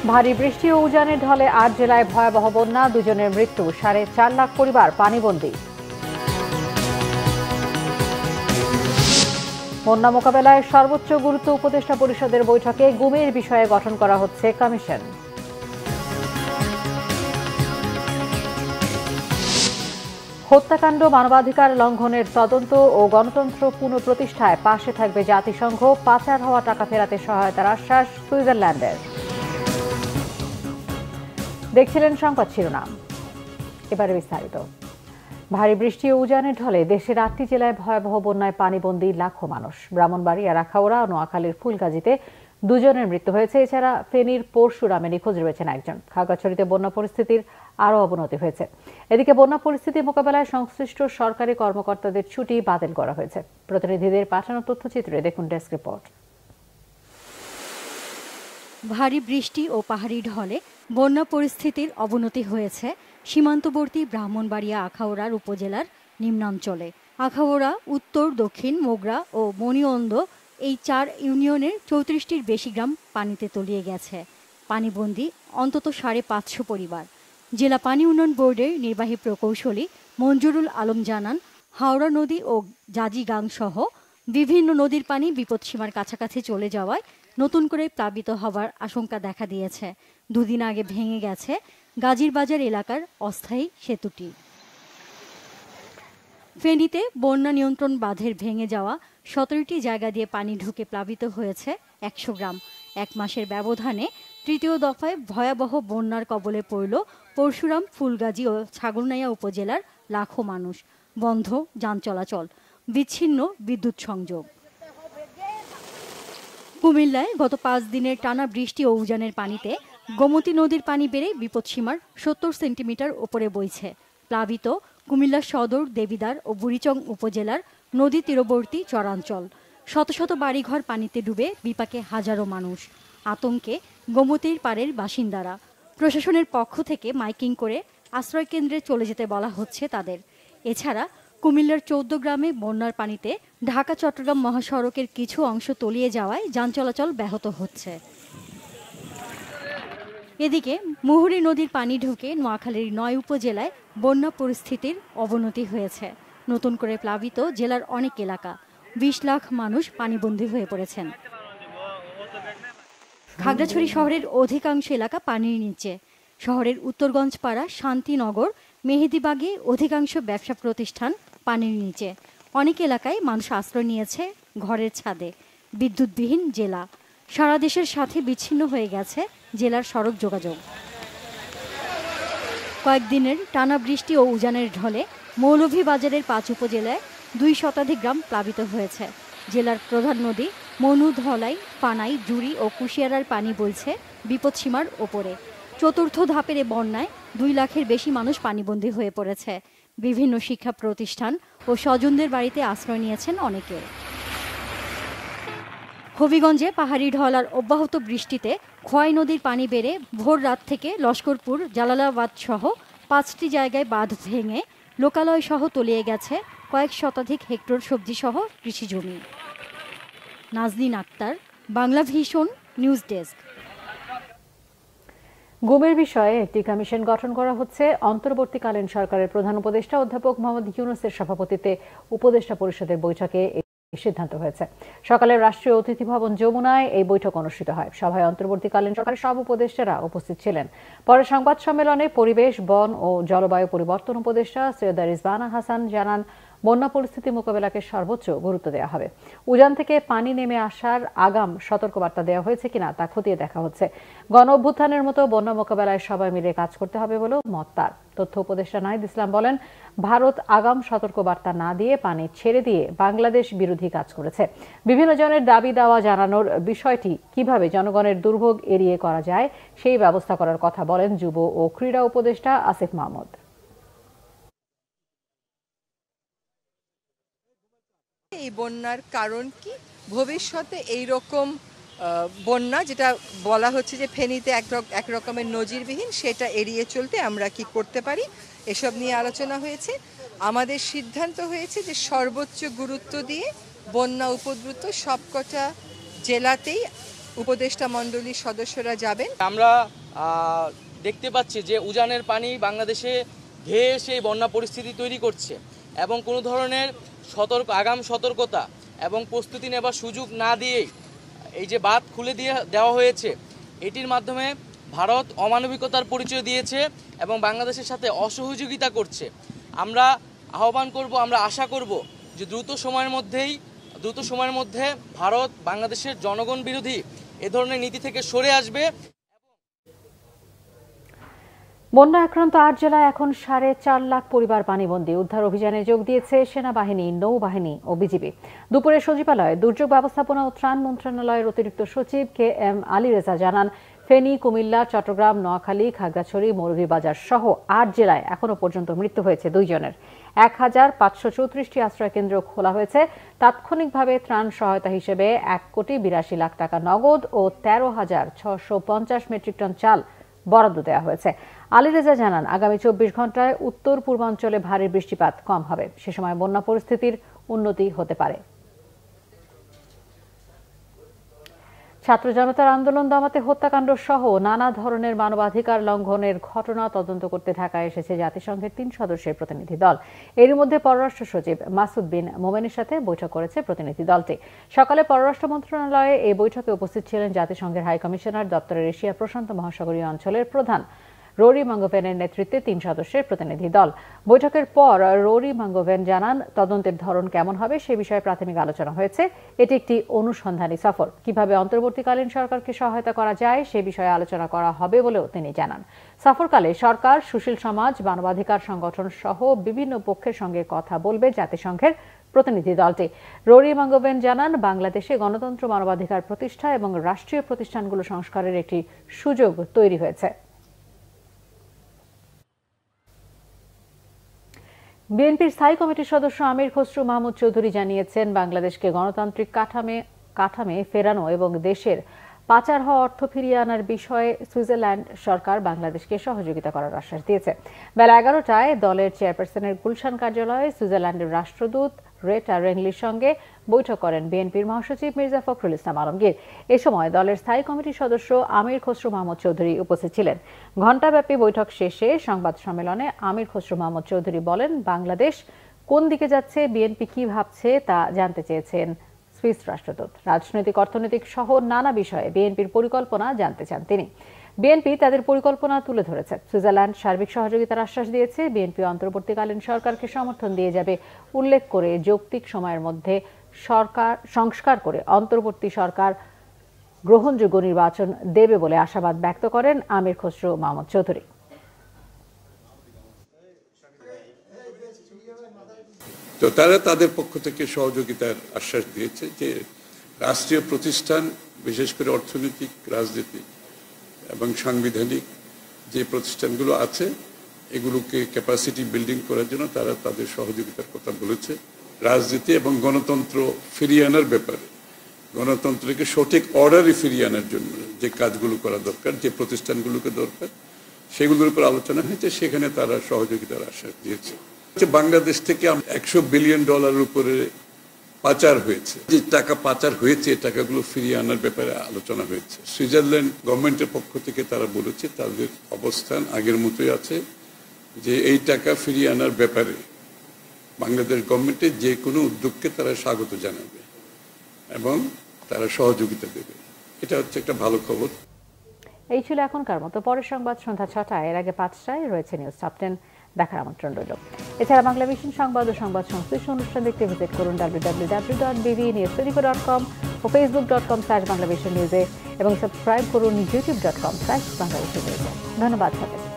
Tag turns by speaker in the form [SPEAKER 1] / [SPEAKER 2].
[SPEAKER 1] ভারী বৃষ্টি ও উজানের ঢলে ৮ জেলায় ভয়াবহ বন্যা, 2 জনের মৃত্যু, 4.5 লাখ পরিবার পানিবন্দী। বন্যা মোকাবেলায় সর্বোচ্চ গুরুত্ব উপদেষ্টা পরিষদের বৈঠকে গুমের বিষয়ে গঠন করা হচ্ছে কমিশন। হত্যাকাণ্ড মানবাধিকার লঙ্ঘনের তদন্ত ও গণতন্ত্র পুনঃপ্রতিষ্ঠায় পাশে থাকবে জাতিসংঘ, পাচার হওয়া টাকা ফেরাতে সহায়তার আশ্বাস সুইজারল্যান্ডের। দেখছিলেন সংবাদ শিরোনাম, এবারে বিস্তারিত। ভারী বৃষ্টি ও উজানের ঢলে দেশের 8টি জেলায় ভয়াবহ বন্যায় পানিবন্দী লাখো মানুষ। ব্রাহ্মণবাড়িয়ার আখাউড়া ও নোয়াখালীর ফুলগাজীতে 2 জনের মৃত্যু হয়েছে। এছাড়া ফেনীর পরশুরামে নিখোঁজ রয়েছেন একজন। খাগড়াছড়িতে বন্যা পরিস্থিতির আরও অবনতি হয়েছে। এদিকে বন্যা পরিস্থিতি মোকাবেলায় সংশ্লিষ্ট সরকারি কর্মকর্তাদের ছুটি বাতিল করা হয়েছে। প্রতিনিধিদের পাঠানো তথ্যচিত্রে দেখুন ডেস্ক রিপোর্ট।
[SPEAKER 2] ভারী বৃষ্টি ও পাহাড়ি ঢলে বন্যা পরিস্থিতির অবনতি হয়েছে সীমান্তবর্তী ব্রাহ্মণবাড়িয়া আখাউড়ার উপজেলার নিম্নাঞ্চলে। আখাউড়া, উত্তর, দক্ষিণ, মোগরা ও মণিঅন্দ এই 4 ইউনিয়নের 34টির বেশি গ্রাম পানিতে তলিয়ে গেছে। পানিবন্দী অন্তত 550 পরিবার। জেলা পানি উন্নয়ন বোর্ডের নির্বাহী প্রকৌশলী মঞ্জুরুল আলম জানান, হাওড়া নদী ও জাজিগাং সহ বিভিন্ন নদীর পানি বিপদসীমার কাছাকাছি চলে যাওয়ায় নতুন করে প্লাবিত হওয়ার আশঙ্কা দেখা দিয়েছে। 2 দিন আগে ভেঙে গেছে গাজীরবাজার এলাকার অস্থায়ী সেতুটি। ফেনীতে বন্যা নিয়ন্ত্রণ বাঁধের ভেঙে যাওয়া 17টি জায়গা দিয়ে পানি ঢুকে প্লাবিত হয়েছে 100 গ্রাম। 1 মাসের ব্যবধানে 3য় দফায় ভয়াবহ বন্যার কবলে পড়ল পরশুরাম, ফুলগাজী ও ছাগলনাইয়া উপজেলার লাখো মানুষ। বন্ধ যান চলাচল, বিচ্ছিন্ন বিদ্যুৎ সংযোগ। কুমিল্লায় গত 5 দিনের টানা বৃষ্টি ও উজানের পানিতে গোমতী নদীর পানি বেড়ে বিপদসীমার 70 সেন্টিমিটার ওপরে বইছে। প্লাবিত কুমিল্লা সদর, দেবিদ্বার ও বুড়িচং উপজেলার নদী তীরবর্তী চরাঞ্চল। শত শত বাড়িঘর পানিতে ডুবে বিপাকে হাজারো মানুষ। আতঙ্কে গোমতীর পাড়ের বাসিন্দারা। প্রশাসনের পক্ষ থেকে মাইকিং করে আশ্রয় কেন্দ্রে চলে যেতে বলা হচ্ছে তাদের। এছাড়া কুমিল্লার 14 গ্রামে বন্যার পানিতে ঢাকা চট্টগ্রাম মহাসড়কের কিছু অংশ তলিয়ে যাওয়ায় যান চলাচল ব্যাহত হচ্ছে। এদিকে মুহুরী নদীর পানি ঢুকে নোয়াখালীর 9 উপজেলায় বন্যা পরিস্থিতির অবনতি হয়েছে। নতুন করে প্লাবিত জেলার অনেক এলাকা, 20 লাখ মানুষ পানিবন্দী হয়ে পড়েছেন। খাগড়াছড়ি শহরের অধিকাংশ এলাকা পানির নিচে। শহরের উত্তরগঞ্জপাড়া, শান্তিনগর, মেহেদিবাগে অধিকাংশ ব্যবসা প্রতিষ্ঠান পানির নিচে। অনেক এলাকায় মানুষ আশ্রয় নিয়েছে ঘরের ছাদে। বিদ্যুৎবিহীন জেলা। সারা দেশের সাথে বিচ্ছিন্ন হয়ে গেছে জেলার সড়ক যোগাযোগ। কয়েকদিনের টানা বৃষ্টি ও উজানের ঢলে মৌলভীবাজারের 5 উপজেলায় 2 শতাধিক গ্রাম প্লাবিত হয়েছে। জেলার প্রধান নদী মনু, ধলাই, পানাই, জুড়ি ও কুশিয়ারার পানি বইছে বিপদসীমার ওপরে। চতুর্থ ধাপের এ বন্যায় 2 লাখের বেশি মানুষ পানিবন্দী হয়ে পড়েছে। বিভিন্ন শিক্ষা প্রতিষ্ঠান ও স্বজনদের বাড়িতে আশ্রয় নিয়েছেন অনেকে। হবিগঞ্জে পাহাড়ি ঢল আর অব্যাহত বৃষ্টিতে খোয়াই নদীর পানি বেড়ে ভোর রাত থেকে লস্করপুর, জালালাবাদ সহ 5টি জায়গায় বাঁধ ভেঙে লোকালয় সহ তলিয়ে গেছে কয়েক শতাধিক হেক্টর সবজি সহ কৃষি জমি। Nazneen Akter, Bangla vision news desk.
[SPEAKER 1] গুমের বিষয়ে একটি কমিশন গঠন করা হচ্ছে। অন্তর্বর্তীকালীন সরকারের প্রধান উপদেষ্টা অধ্যাপক মোহাম্মদ ইউনূসের সভাপতিত্বে উপদেষ্টা পরিষদের বৈঠকে সিদ্ধান্ত হয়েছে। সকালে রাষ্ট্রীয় অতিথি ভবন যমুনায় এই বৈঠক অনুষ্ঠিত হয়। সভায় অন্তর্বর্তীকালীন সরকারের সব উপদেষ্টারা উপস্থিত ছিলেন। পরে সংবাদ সম্মেলনে পরিবেশ, বন ও জলবায়ু পরিবর্তন উপদেষ্টা সৈয়দা রিজওয়ানা হাসান জানান, বন্যা পরিস্থিতি মোকাবেলাকে সর্বোচ্চ গুরুত্ব দেওয়া হবে। উজান থেকে পানি নেমে আসার আগাম সতর্কবার্তা দেওয়া হয়েছে কিনা তা খতিয়ে দেখা হচ্ছে। গণ অভ্যুত্থানের মতো বন্যা মোকাবেলায় সবাই মিলে কাজ করতে হবে বলেও মত তার। তথ্য উপদেষ্টা নাহিদ ইসলাম বলেন, ভারত আগাম সতর্কবার্তা না দিয়ে পানি ছেড়ে দিয়ে বাংলাদেশ বিরোধী কাজ করেছে। বিভিন্ন জনের দাবি দাওয়া জানানোর বিষয়টি কিভাবে জনগণের দুর্ভোগ এড়িয়ে করা যায় সেই ব্যবস্থা করার কথা বলেন যুব ও ক্রীড়া উপদেষ্টা আসিফ মাহমুদ।
[SPEAKER 3] এই বন্যার কারণ কি, ভবিষ্যতে এই রকম বন্যা যেটা বলা হচ্ছে যে ফেনীতে এক রকমের নজিরবিহীন, সেটা এড়িয়ে চলতে আমরা কি করতে পারি, এসব নিয়ে আলোচনা হয়েছে। আমাদের সিদ্ধান্ত হয়েছে যে সর্বোচ্চ গুরুত্ব দিয়ে বন্যা উপদ্রুত সবকটা জেলাতেই উপদেষ্টা মণ্ডলীর সদস্যরা যাবেন।
[SPEAKER 4] আমরা দেখতে পাচ্ছি যে উজানের পানি বাংলাদেশে ধেয়ে এসে বন্যা পরিস্থিতি তৈরি করছে এবং কোনো ধরনের আগাম সতর্কতা এবং প্রস্তুতি নেবার সুযোগ না দিয়েই এই যে বাঁধ খুলে দেওয়া হয়েছে, এটির মাধ্যমে ভারত অমানবিকতার পরিচয় দিয়েছে এবং বাংলাদেশের সাথে অসহযোগিতা করছে। আমরা আহ্বান করব, আমরা আশা করব যে দ্রুত সময়ের মধ্যে ভারত বাংলাদেশের জনগণ বিরোধী এ ধরনের নীতি থেকে সরে আসবে।
[SPEAKER 1] বন্যা আক্রান্ত ৮ জেলায় এখন ৪.৫ লাখ পরিবার পানিবন্দী। উদ্ধার অভিযানে যোগ দিয়েছে সেনাবাহিনী, নৌবাহিনী ও বিজিবি। দুপুরে সচিবালয়ে দুর্যোগ ব্যবস্থাপনা ও ত্রাণ মন্ত্রণালয়ের অতিরিক্ত সচিব KM আলী রেজা জানান, ফেনী, কুমিল্লা, চট্টগ্রাম, নোয়াখালী, খাগড়াছড়ি, মৌলভীবাজার সহ ৮ জেলায় এখনো পর্যন্ত মৃত্যু হয়েছে ২ জনের। ১,৫৩৪টি আশ্রয়কেন্দ্র খোলা হয়েছে। তাৎক্ষণিকভাবে ত্রাণ সহায়তা হিসেবে ১,৮২,০০,০০০ টাকা নগদ ও ১৩,৬৫০ মেট্রিক টন চাল বরাদ্দ দেওয়া হয়েছে। আলী রেজা জানান, আগামী ২৪ ঘন্টায় উত্তর পূর্বাঞ্চলে ভারী বৃষ্টিপাত কম হবে। সে সময় বন্যা পরিস্থিতির উন্নতি হতে পারে। ছাত্র জনতার আন্দোলন দমাতে হত্যাকাণ্ড সহ নানা ধরনের মানবাধিকার লঙ্ঘনের ঘটনা তদন্ত করতে ঢাকায় এসেছে জাতিসংঘের ৩ সদস্যের প্রতিনিধি দল। এর মধ্যে পররাষ্ট্র সচিব মাসুদ বিন মোমেনের সাথে বৈঠক করেছে প্রতিনিধি দলটি। সকালে পররাষ্ট্র মন্ত্রণালয়ে এই বৈঠকে উপস্থিত ছিলেন জাতিসংঘের হাই কমিশনার দপ্তরের এশিয়া প্রশান্ত মহাসাগরীয় অঞ্চলের প্রধান রোরি মাঙ্গোভেনের নেতৃত্বে ৩ সদস্যের প্রতিনিধি দল। বৈঠকের পর রোরি মাঙ্গোভেন জানান, তদন্তের ধরন কেমন হবে সে বিষয়ে প্রাথমিক আলোচনা হয়েছে। এটি একটি অনুসন্ধানী সফর। কিভাবে অন্তর্বর্তীকালীন সরকারকে সহায়তা করা যায় সে বিষয়ে আলোচনা করা হবে বলেও তিনি জানান। সফরকালে সরকার, সুশীল সমাজ, মানবাধিকার সংগঠন সহ বিভিন্ন পক্ষের সঙ্গে কথা বলবে জাতিসংঘের প্রতিনিধি দলটি। রোরি মাঙ্গোভেন জানান, বাংলাদেশে গণতন্ত্র, মানবাধিকার প্রতিষ্ঠা এবং রাষ্ট্রীয় প্রতিষ্ঠানগুলো সংস্কারের একটি সুযোগ তৈরি হয়েছে। বিএনপির স্থায়ী কমিটির সদস্য আমির খসরু মাহমুদ চৌধুরী জানিয়েছেন, বাংলাদেশকে গণতান্ত্রিক কাঠামে ফেরানো এবং দেশের পাচার হওয়া অর্থ ফিরিয়ে আনার বিষয়ে সুইজারল্যান্ড সরকার বাংলাদেশকে সহযোগিতা করার আশ্বাস দিয়েছে। বেলা ১১টায় দলের চেয়ারপারসনের গুলশান কার্যালয়ে সুইজারল্যান্ডের রাষ্ট্রদূত রেটা রেনলির সঙ্গে বৈঠক করেন বিএনপির মহাসচিব মির্জা ফখরুল ইসলাম আলমগীর। এ সময় দলের স্থায়ী কমিটির সদস্য আমির খসরু মাহমুদ চৌধুরী উপস্থিত ছিলেন। ঘণ্টাব্যাপী বৈঠক শেষে সংবাদ সম্মেলনে আমির খসরু মাহমুদ চৌধুরী বলেন, বাংলাদেশ কোন দিকে যাচ্ছে, বিএনপি কি ভাবছে তা জানতে চেয়েছেন সুইস রাষ্ট্রদূত। রাজনৈতিক, অর্থনৈতিক সহ নানা বিষয়ে বিএনপির পরিকল্পনা জানতে চান তিনি। বিএনপি তাদের পরিকল্পনা তুলে ধরেছে। সুইজারল্যান্ড সার্বিক সহযোগিতার আশ্বাস দিয়েছে। বিএনপি অন্তর্বর্তীকালীন সরকারকে সমর্থন দিয়ে যাবে উল্লেখ করে যৌক্তিক সময়ের মধ্যে সংস্কার করে অন্তর্বর্তী সরকার গ্রহণযোগ্য নির্বাচন দেবে বলে আশাবাদ ব্যক্ত করেন আমির খসরু মাহমুদ চৌধুরী।
[SPEAKER 5] তো তারা তাদের পক্ষ থেকে সহযোগিতার আশ্বাস দিয়েছে যে রাষ্ট্রীয় প্রতিষ্ঠান, বিশেষ করে অর্থনৈতিক, রাজনীতি এবং সাংবিধানিক যে প্রতিষ্ঠানগুলো আছে এগুলোকে ক্যাপাসিটি বিল্ডিং করার জন্য তারা তাদের সহযোগিতার কথা বলেছে। রাজনীতি এবং গণতন্ত্র ফিরিয়ে আনার ব্যাপারে, গণতন্ত্রকে সঠিক অর্ডারে ফিরিয়ে আনার জন্য যে কাজগুলো করা দরকার, যে প্রতিষ্ঠানগুলোকে দরকার, সেগুলোর উপর আলোচনা হয়েছে। সেখানে তারা সহযোগিতার আশ্বাস দিয়েছে। বাংলাদেশ থেকে $100 বিলিয়ন উপরে পাচার হয়েছে। যে টাকা পাচার হয়েছে টাকাগুলো ফিরিয়ে আনার ব্যাপারে আলোচনা হয়েছে। সুইজারল্যান্ড গভর্নমেন্টের পক্ষ থেকে তারা বলেছে তাদের অবস্থান আগের মতোই আছে, যে এই টাকা ফিরিয়ে আনার ব্যাপারে বাংলাদেশ গভর্নমেন্টের যে কোনো উদ্যোগকে তারা স্বাগত জানাবে এবং তারা সহযোগিতা দেবে। এটা হচ্ছে একটা ভালো খবর।
[SPEAKER 1] এই ছিল এখনকার মতো। পরের সংবাদ সন্ধ্যা ৬টায়, এর আগে ৫টায় রয়েছে নিউজ টপ 10। দেখার আমন্ত্রণ রইল। এছাড়া বাংলা ভিশন সংবাদ ও সংবাদ সংশ্লিষ্ট অনুষ্ঠান দেখতে ভিজিট করুন www.bbnews24.com ও facebook.com/banglavishnewsে এবং সাবস্ক্রাইব করুন youtube.com/banglavishnewsে। ধন্যবাদ সবাইকে।